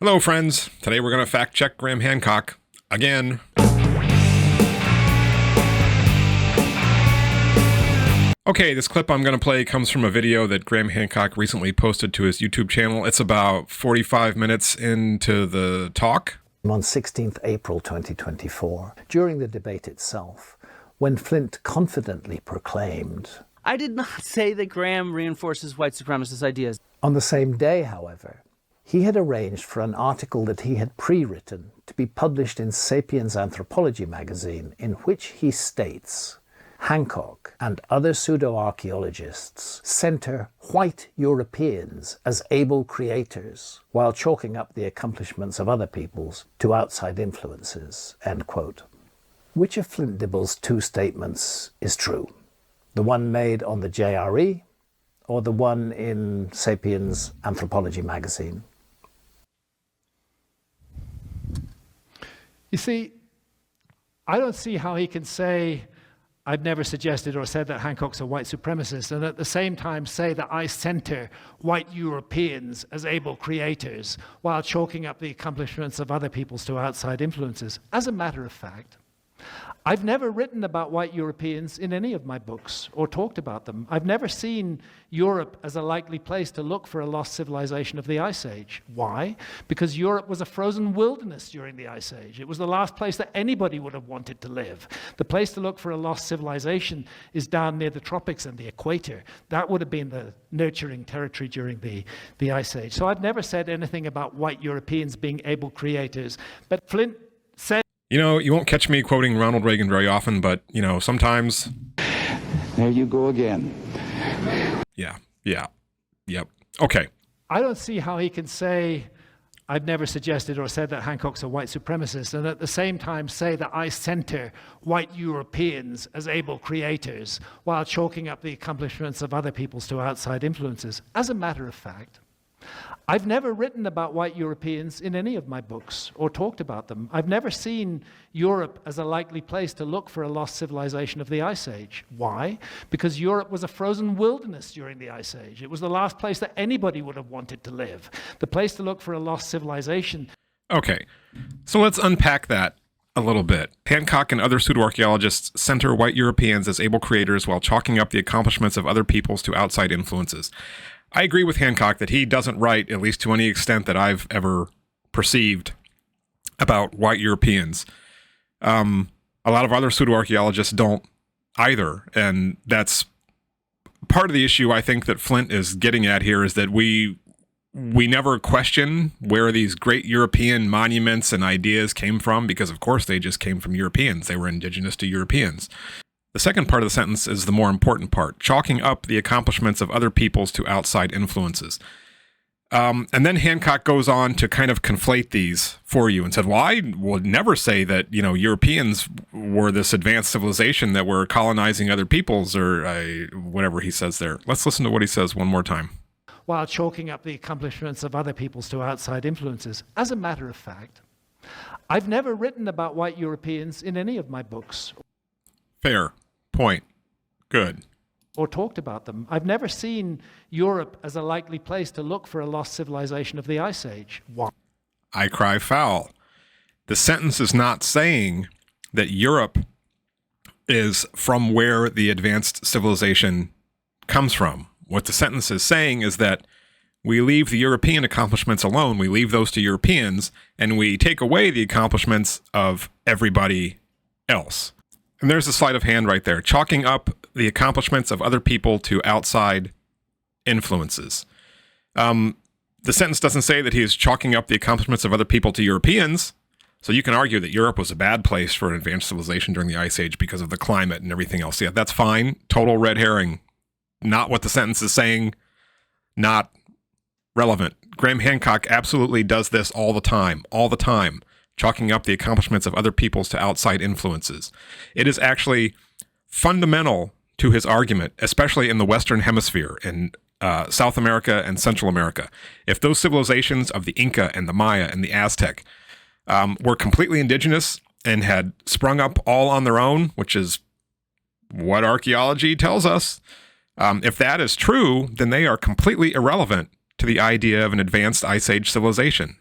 Hello, friends. Today we're going to fact check Graham Hancock again. Okay, this clip I'm going to play comes from a video that Graham Hancock recently posted to his YouTube channel. It's about 45 minutes into the talk. On 16th April 2024, during the debate itself, when Flint confidently proclaimed, "I did not say that Graham reinforces white supremacist ideas." On the same day, however, he had arranged for an article that he had pre-written to be published in Sapiens Anthropology magazine, in which he states, Hancock and other pseudo-archaeologists center white Europeans as able creators while chalking up the accomplishments of other peoples to outside influences, end quote. Which of Flint Dibble's two statements is true? The one made on the JRE or the one in Sapiens Anthropology magazine? You see, I don't see how he can say, I've never suggested or said that Hancock's a white supremacist, and at the same time say that I center white Europeans as able creators while chalking up the accomplishments of other peoples to outside influences. As a matter of fact, I've never written about white Europeans in any of my books or talked about them. I've never seen Europe as a likely place to look for a lost civilization of the Ice Age. Why? Because Europe was a frozen wilderness during the Ice Age. It was the last place that anybody would have wanted to live. The place to look for a lost civilization is down near the tropics and the equator. That would have been the nurturing territory during the Ice Age. So I've never said anything about white Europeans being able creators. But Flint said, You know, you won't catch me quoting Ronald Reagan very often, but, you know, sometimes... There you go again. Yep. Okay. I don't see how he can say, I've never suggested or said that Hancock's a white supremacist, and at the same time say that I center white Europeans as able creators while chalking up the accomplishments of other peoples to outside influences. As a matter of fact, I've never written about white Europeans in any of my books or talked about them. I've never seen Europe as a likely place to look for a lost civilization of the Ice Age. Why? Because Europe was a frozen wilderness during the Ice Age. It was the last place that anybody would have wanted to live. The place to look for a lost civilization. Okay, so let's unpack that a little bit. Hancock and other pseudo-archaeologists center white Europeans as able creators while chalking up the accomplishments of other peoples to outside influences. I agree with Hancock that he doesn't write, at least to any extent that I've ever perceived, about white Europeans. A lot of other pseudo-archaeologists don't either, and that's part of the issue I think that Flint is getting at here, is that we never question where these great European monuments and ideas came from, because of course they just came from Europeans. They were indigenous to Europeans. The second part of the sentence is the more important part, chalking up the accomplishments of other peoples to outside influences. And then Hancock goes on to kind of conflate these for you and said, well, I would never say that, you know, Europeans were this advanced civilization that were colonizing other peoples, or whatever he says there. Let's listen to what he says one more time. While chalking up the accomplishments of other peoples to outside influences. As a matter of fact, I've never written about white Europeans in any of my books. Fair point. Good. Or talked about them. I've never seen Europe as a likely place to look for a lost civilization of the Ice Age. Why? I cry foul. The sentence is not saying that Europe is from where the advanced civilization comes from. What the sentence is saying is that we leave the European accomplishments alone. We leave those to Europeans, and we take away the accomplishments of everybody else. And there's a sleight of hand right there, chalking up the accomplishments of other people to outside influences. The sentence doesn't say that he is chalking up the accomplishments of other people to Europeans. So you can argue that Europe was a bad place for an advanced civilization during the Ice Age because of the climate and everything else. Yeah, that's fine. Total red herring. Not what the sentence is saying. Not relevant. Graham Hancock absolutely does this all the time. Chalking up the accomplishments of other peoples to outside influences. It is actually fundamental to his argument, especially in the Western Hemisphere, in South America and Central America. If those civilizations of the Inka and the Maya and the Aztec were completely indigenous and had sprung up all on their own, which is what archaeology tells us, if that is true, then they are completely irrelevant to the idea of an advanced Ice Age civilization.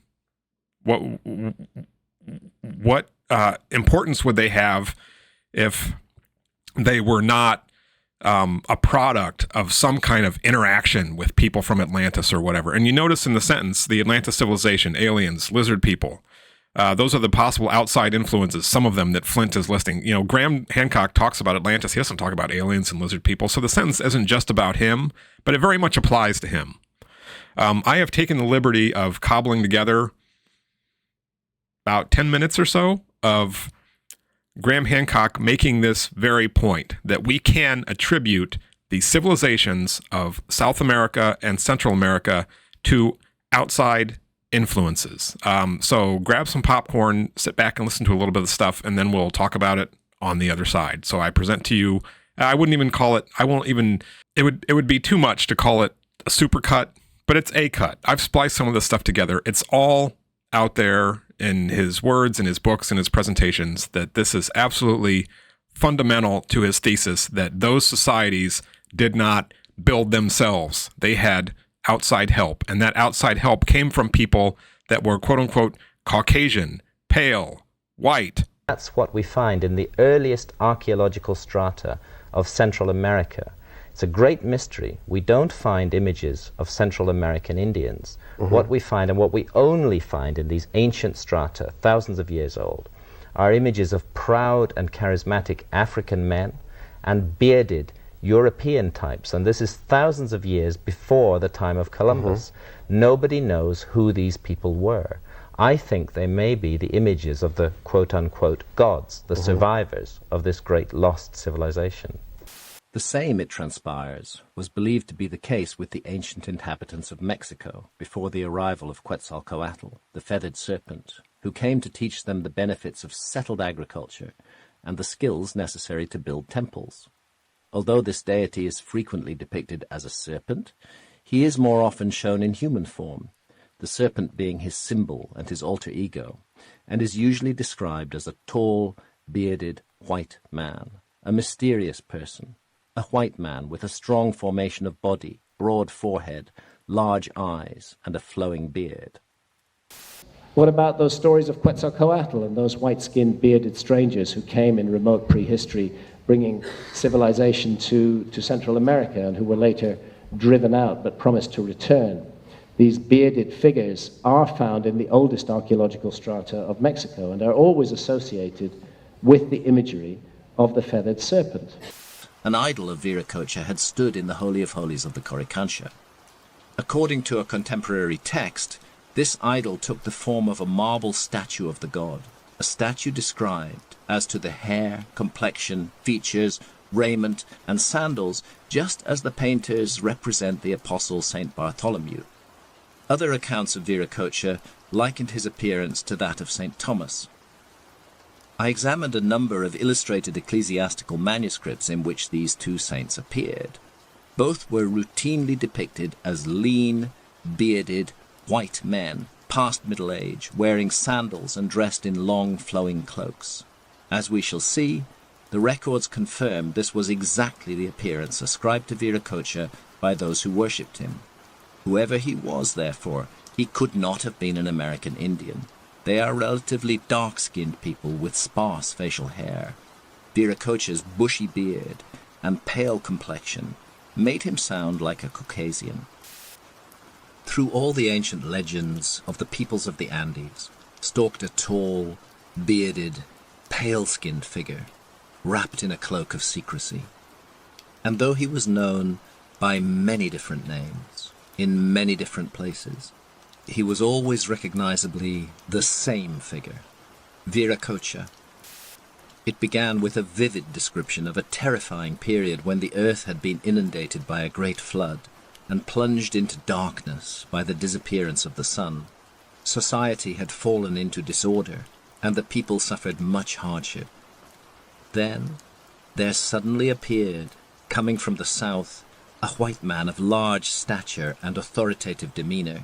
what importance would they have if they were not a product of some kind of interaction with people from Atlantis or whatever? And you notice in the sentence, the Atlantis civilization, aliens, lizard people, those are the possible outside influences, some of them that Flint is listing. You know, Graham Hancock talks about Atlantis. He doesn't talk about aliens and lizard people. So the sentence isn't just about him, but it very much applies to him. I have taken the liberty of cobbling together about 10 minutes or so of Graham Hancock making this very point, that we can attribute the civilizations of South America and Central America to outside influences. So grab some popcorn, sit back and listen to a little bit of stuff, and then we'll talk about it on the other side. So I present to you, I wouldn't even call it, it would be too much to call it a supercut, but it's a cut. I've spliced some of this stuff together. It's all out there in his words, in his books, in his presentations, that this is absolutely fundamental to his thesis that those societies did not build themselves. They had outside help, and that outside help came from people that were quote-unquote Caucasian, pale, white. That's what we find in the earliest archaeological strata of Central America. It's a great mystery. We don't find images of Central American Indians. What we find, and what we only find in these ancient strata, thousands of years old, are images of proud and charismatic African men and bearded European types, and this is thousands of years before the time of Columbus. Nobody knows who these people were. I think they may be the images of the quote-unquote gods, the survivors of this great lost civilization. The same, it transpires, was believed to be the case with the ancient inhabitants of Mexico before the arrival of Quetzalcoatl, the feathered serpent, who came to teach them the benefits of settled agriculture and the skills necessary to build temples. Although this deity is frequently depicted as a serpent, he is more often shown in human form, the serpent being his symbol and his alter ego, and is usually described as a tall, bearded, white man, a mysterious person, a white man with a strong formation of body, broad forehead, large eyes, and a flowing beard. What about those stories of Quetzalcoatl and those white-skinned, bearded strangers who came in remote prehistory, bringing civilization to Central America, and who were later driven out but promised to return? These bearded figures are found in the oldest archaeological strata of Mexico and are always associated with the imagery of the feathered serpent. An idol of Viracocha had stood in the Holy of Holies of the Coricancha. According to a contemporary text, this idol took the form of a marble statue of the god, a statue described as to the hair, complexion, features, raiment, and sandals, just as the painters represent the apostle Saint Bartholomew. Other accounts of Viracocha likened his appearance to that of Saint Thomas. I examined a number of illustrated ecclesiastical manuscripts in which these two saints appeared. Both were routinely depicted as lean, bearded, white men, past middle age, wearing sandals and dressed in long flowing cloaks. As we shall see, the records confirm this was exactly the appearance ascribed to Viracocha by those who worshipped him. Whoever he was, therefore, he could not have been an American Indian. They are relatively dark-skinned people with sparse facial hair. Viracocha's bushy beard and pale complexion made him sound like a Caucasian. Through all the ancient legends of the peoples of the Andes stalked a tall, bearded, pale-skinned figure, wrapped in a cloak of secrecy. And though he was known by many different names, in many different places, he was always recognizably the same figure, Viracocha. It began with a vivid description of a terrifying period when the earth had been inundated by a great flood and plunged into darkness by the disappearance of the sun. Society had fallen into disorder, and the people suffered much hardship. Then there suddenly appeared, coming from the south, a white man of large stature and authoritative demeanor.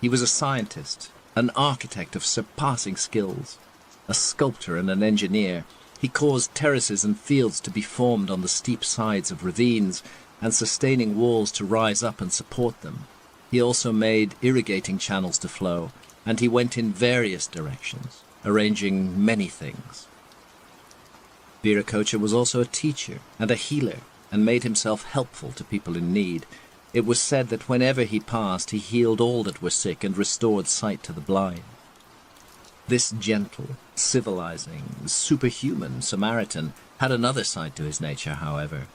He was a scientist, an architect of surpassing skills, a sculptor and an engineer. He caused terraces and fields to be formed on the steep sides of ravines and sustaining walls to rise up and support them. He also made irrigating channels to flow, and he went in various directions, arranging many things. Viracocha was also a teacher and a healer, and made himself helpful to people in need. It was said that whenever he passed, he healed all that were sick and restored sight to the blind. This gentle, civilizing, superhuman Samaritan had another side to his nature, however.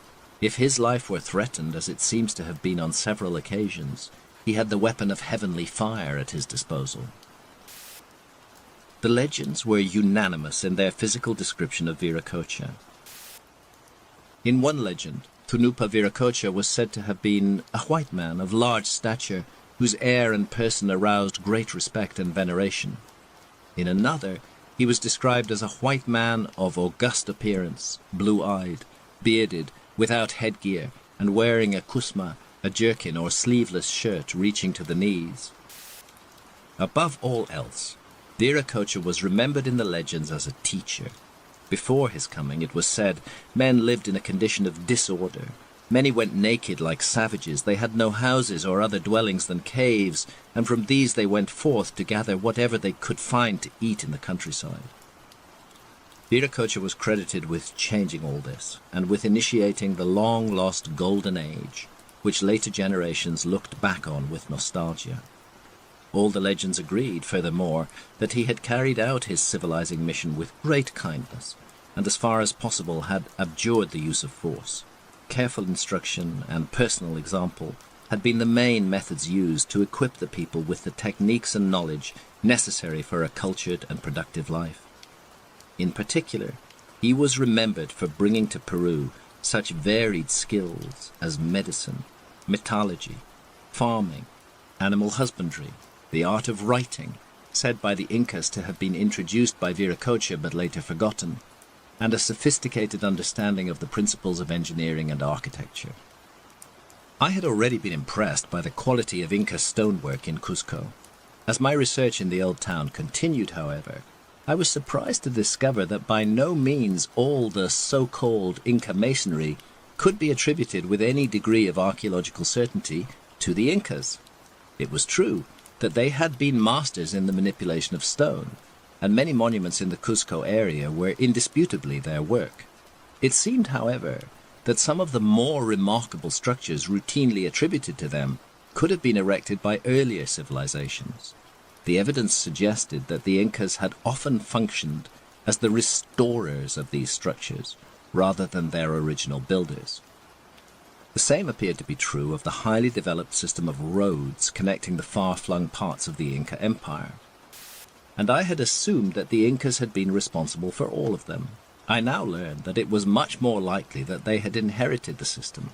If his life were threatened, as it seems to have been on several occasions, he had the weapon of heavenly fire at his disposal. The legends were unanimous in their physical description of Viracocha. In one legend, Thunupa Viracocha was said to have been a white man of large stature, whose air and person aroused great respect and veneration. In another, he was described as a white man of august appearance, blue-eyed, bearded, without headgear, and wearing a kusma, a jerkin or sleeveless shirt reaching to the knees. Above all else, Viracocha was remembered in the legends as a teacher. Before his coming, it was said, men lived in a condition of disorder. Many went naked like savages. They had no houses or other dwellings than caves, and from these they went forth to gather whatever they could find to eat in the countryside. Viracocha was credited with changing all this, and with initiating the long-lost Golden Age, which later generations looked back on with nostalgia. All the legends agreed, furthermore, that he had carried out his civilizing mission with great kindness, and as far as possible had abjured the use of force. Careful instruction and personal example had been the main methods used to equip the people with the techniques and knowledge necessary for a cultured and productive life. In particular, he was remembered for bringing to Peru such varied skills as medicine, metallurgy, farming, animal husbandry, the art of writing, said by the Incas to have been introduced by Viracocha but later forgotten, and a sophisticated understanding of the principles of engineering and architecture. I had already been impressed by the quality of Inca stonework in Cusco. As my research in the old town continued, however, I was surprised to discover that by no means all the so-called Inca masonry could be attributed with any degree of archaeological certainty to the Incas. It was true that they had been masters in the manipulation of stone, and many monuments in the Cusco area were indisputably their work. It seemed, however, that some of the more remarkable structures routinely attributed to them could have been erected by earlier civilizations. The evidence suggested that the Incas had often functioned as the restorers of these structures, rather than their original builders. The same appeared to be true of the highly developed system of roads connecting the far-flung parts of the Inca Empire. And I had assumed that the Incas had been responsible for all of them. I now learned that it was much more likely that they had inherited the system.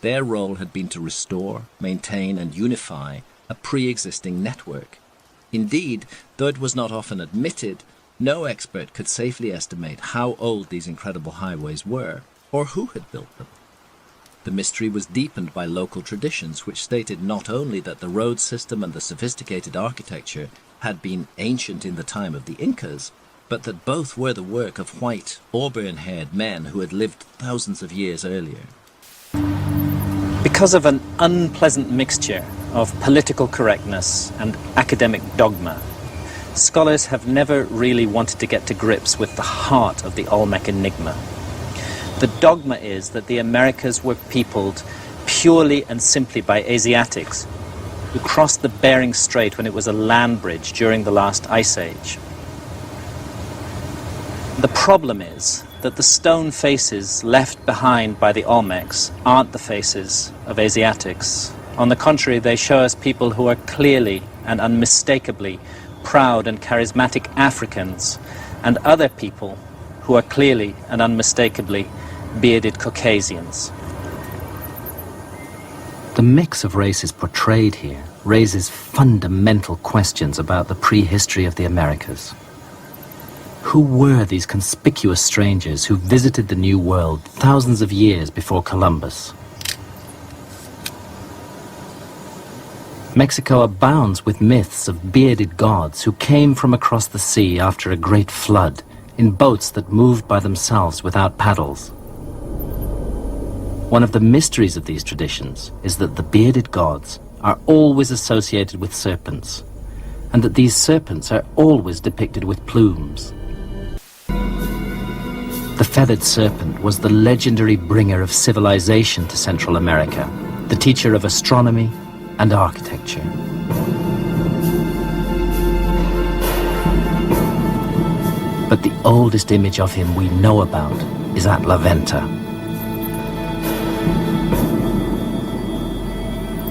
Their role had been to restore, maintain, and unify a pre-existing network. Indeed, though it was not often admitted, no expert could safely estimate how old these incredible highways were, or who had built them. The mystery was deepened by local traditions which stated not only that the road system and the sophisticated architecture had been ancient in the time of the Incas, but that both were the work of white, auburn-haired men who had lived thousands of years earlier. Because of an unpleasant mixture of political correctness and academic dogma, scholars have never really wanted to get to grips with the heart of the Olmec enigma. The dogma is that the Americas were peopled purely and simply by Asiatics who crossed the Bering Strait when it was a land bridge during the last ice age. The problem is that the stone faces left behind by the Olmecs aren't the faces of Asiatics. On the contrary, they show us people who are clearly and unmistakably proud and charismatic Africans, and other people who are clearly and unmistakably bearded Caucasians. The mix of races portrayed here raises fundamental questions about the prehistory of the Americas. Who were these conspicuous strangers who visited the New World thousands of years before Columbus? Mexico abounds with myths of bearded gods who came from across the sea after a great flood in boats that moved by themselves without paddles. One of the mysteries of these traditions is that the bearded gods are always associated with serpents, and that these serpents are always depicted with plumes. The feathered serpent was the legendary bringer of civilization to Central America, the teacher of astronomy and architecture. But the oldest image of him we know about is at La Venta.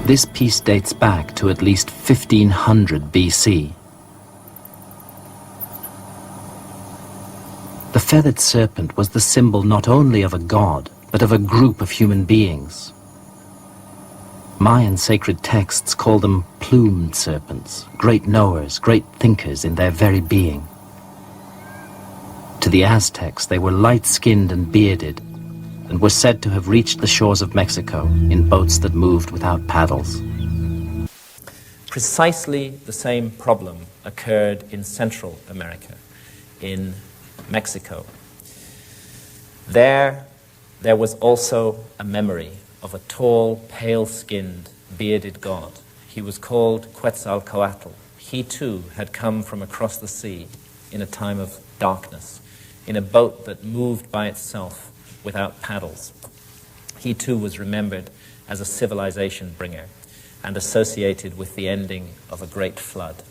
This piece dates back to at least 1500 BC. The feathered serpent was the symbol not only of a god, but of a group of human beings. Mayan sacred texts call them plumed serpents, great knowers, great thinkers in their very being. To the Aztecs, they were light-skinned and bearded, and were said to have reached the shores of Mexico in boats that moved without paddles. Precisely the same problem occurred in Central America, in Mexico. There was also a memory of a tall, pale-skinned, bearded god. He was called Quetzalcoatl. He too had come from across the sea in a time of darkness, in a boat that moved by itself without paddles. He too was remembered as a civilization bringer and associated with the ending of a great flood.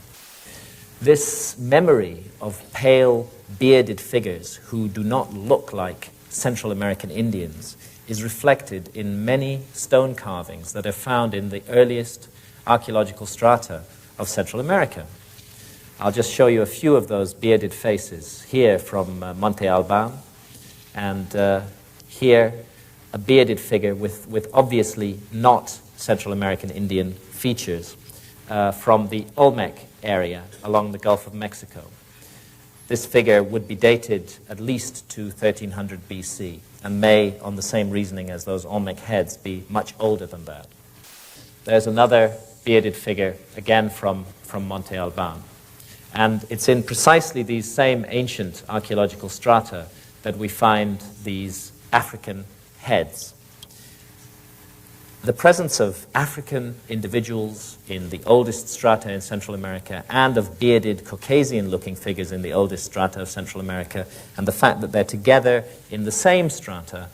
This memory of pale, bearded figures who do not look like Central American Indians is reflected in many stone carvings that are found in the earliest archaeological strata of Central America. I'll just show you a few of those bearded faces here from Monte Alban, and here a bearded figure with obviously not Central American Indian features from the Olmec area along the Gulf of Mexico. This figure would be dated at least to 1300 BC and may, on the same reasoning as those Olmec heads, be much older than that. There's another bearded figure, again from Monte Alban. And it's in precisely these same ancient archaeological strata that we find these African heads. The presence of African individuals in the oldest strata in Central America and of bearded Caucasian-looking figures in the oldest strata of Central America, and the fact that they're together in the same strata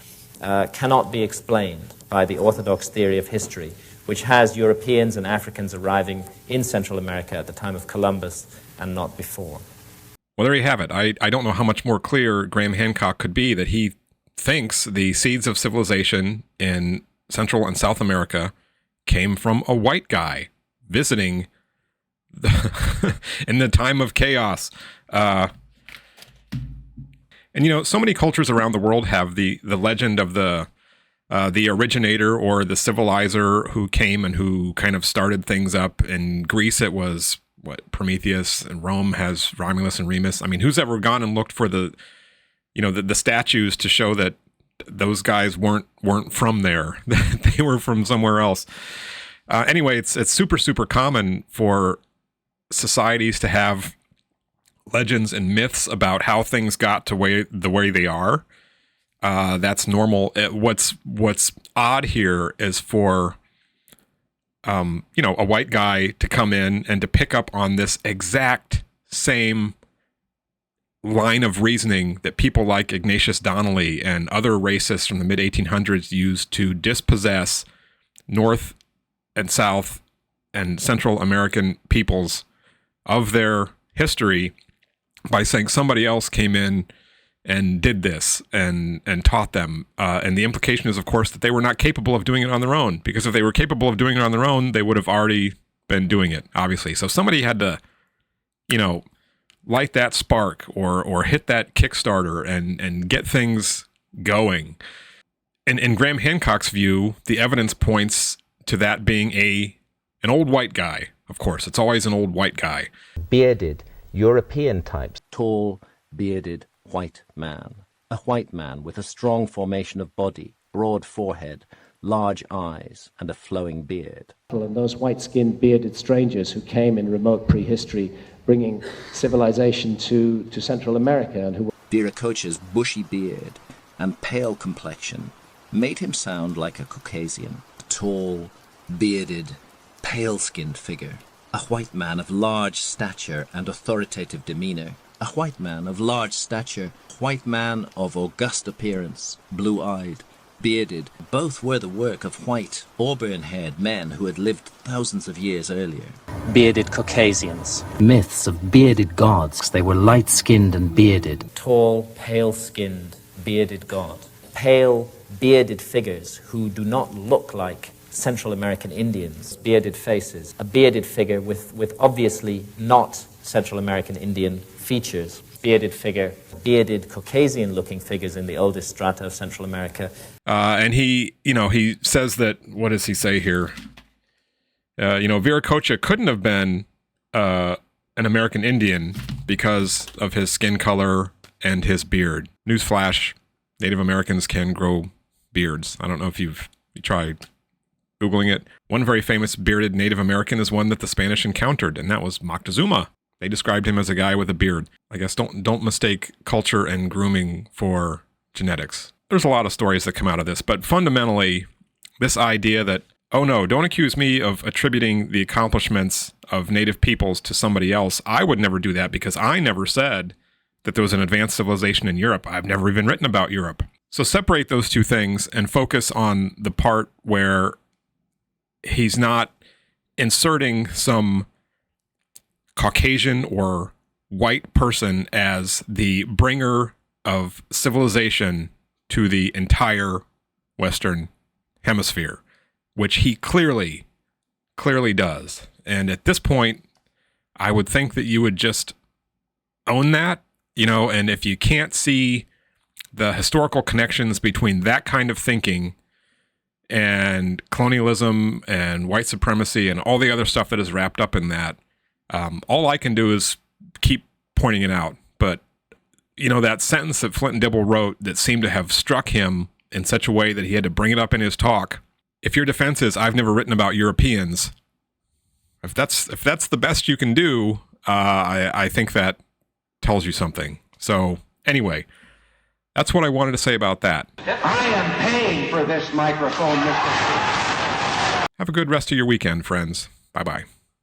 cannot be explained by the orthodox theory of history, which has Europeans and Africans arriving in Central America at the time of Columbus and not before. Well, there you have it. I don't know how much more clear Graham Hancock could be that he thinks the seeds of civilization in Central and South America came from a white guy visiting in the time of chaos. And, you know, so many cultures around the world have the legend of the originator or the civilizer who came and who kind of started things up. In Greece, it was Prometheus, and Rome has Romulus and Remus. I mean, who's ever gone and looked for the statues to show that those guys weren't from there? They were from somewhere else. Anyway, it's super common for societies to have legends and myths about how things got to the way they are. That's normal. What's odd here is for a white guy to come in and to pick up on this exact same line of reasoning that people like Ignatius Donnelly and other racists from the mid-1800s used to dispossess North and South and Central American peoples of their history by saying somebody else came in and did this and taught them. And the implication is, of course, that they were not capable of doing it on their own, because if they were capable of doing it on their own, they would have already been doing it, obviously. So somebody had to, light that spark or hit that Kickstarter and get things going. And in Graham Hancock's view, the evidence points to that being an old white guy. Of course, it's always an old white guy. Bearded, European types. Tall, bearded, white man. A white man with a strong formation of body, broad forehead, large eyes, and a flowing beard. And those white-skinned, bearded strangers who came in remote prehistory, bringing civilization to Central America, and who Viracocha's bushy beard and pale complexion made him sound like a Caucasian. Tall, bearded, pale-skinned figure, a white man of large stature and authoritative demeanor, a white man of large stature, white man of august appearance, blue-eyed, bearded. Both were the work of white, auburn-haired men who had lived thousands of years earlier. Bearded Caucasians. Myths of bearded gods. They were light-skinned and bearded. Tall, pale-skinned, bearded god. Pale, bearded figures who do not look like Central American Indians. Bearded faces. A bearded figure with obviously not Central American Indian features. Bearded figure. Bearded Caucasian-looking figures in the oldest strata of Central America. And he says that, what does he say here? Viracocha couldn't have been an American Indian because of his skin color and his beard. Newsflash, Native Americans can grow beards. I don't know if you tried Googling it. One very famous bearded Native American is one that the Spanish encountered, and that was Moctezuma. They described him as a guy with a beard. I guess don't mistake culture and grooming for genetics. There's a lot of stories that come out of this, but fundamentally, this idea that, oh no, don't accuse me of attributing the accomplishments of native peoples to somebody else. I would never do that because I never said that there was an advanced civilization in Europe. I've never even written about Europe. So separate those two things and focus on the part where he's not inserting some Caucasian or white person as the bringer of civilization to the entire Western Hemisphere, which he clearly does. And at this point, I would think that you would just own that, and if you can't see the historical connections between that kind of thinking and colonialism and white supremacy and all the other stuff that is wrapped up in that, all I can do is keep pointing it out. But, that sentence that Flint and Dibble wrote that seemed to have struck him in such a way that he had to bring it up in his talk. If your defense is, I've never written about Europeans, if that's the best you can do, I think that tells you something. So anyway, that's what I wanted to say about that. I am paying for this microphone, Mr. Have a good rest of your weekend, friends. Bye-bye.